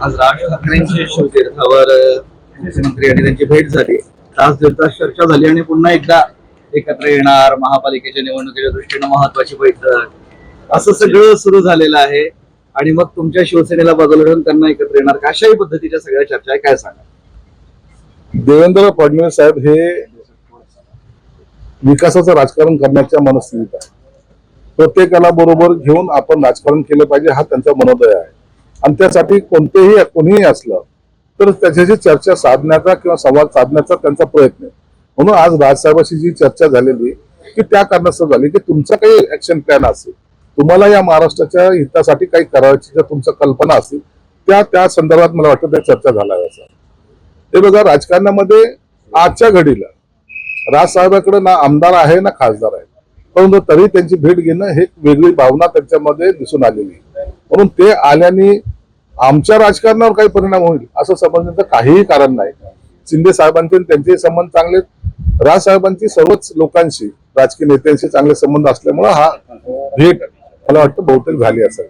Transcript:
आज राज ठाकरेंच्या शिवतीर्थावर मुख्यमंत्री आणि त्यांची भेट झाली. तास दीड तास चर्चा झाली आणि पुन्हा एकदा एकत्र येणार, महापालिकेच्या निवडणुकीच्या दृष्टीने महत्वाची बैठक, असं सगळं सुरू झालेलं आहे. आणि मग तुमच्या शिवसेनेला बाजूला ठेवून त्यांना एकत्र येणार, कशाही पद्धतीच्या सगळ्या चर्चा आहे, काय सांगा? देवेंद्र फडणवीस साहेब हे विकासाचं राजकारण करण्याच्या मनस्थितीत आहे. प्रत्येकाला बरोबर घेऊन आपण राजकारण केलं पाहिजे, हा त्यांचा मनोदय आहे. आणि त्यासाठी कोणीही असलं तर त्याच्याशी चर्चा साधण्याचा किंवा संवाद साधण्याचा त्यांचा प्रयत्न आहे. म्हणून आज राजसाहेबांशी जी चर्चा झालेली की त्या कारणास्तव झाली की तुमचा काही ऍक्शन प्लॅन असेल, तुम्हाला या महाराष्ट्राच्या हितासाठी काही करायची जर तुमच्या कल्पना असतील त्या संदर्भात मला वाटतं त्या चर्चा झाल्या. हे बघा, राजकारणामध्ये आजच्या घडीला राजसाहेबांकडे ना आमदार आहे ना खासदार आहे, परंतु तरी त्यांची भेट घेणं हे वेगळी भावना त्यांच्यामध्ये दिसून आलेली आहे. म्हणून ते आल्याने आमच्या राजकारणावर काही परिणाम होईल असं समजण्याचं काहीही कारण नाही. शिंदे साहेबांचे त्यांचे संबंध चांगले, राजसाहेबांची सर्वच लोकांशी राजकीय नेत्यांशी चांगले संबंध असल्यामुळे हा भेट मला वाटतं बहुतेक झाली असेल.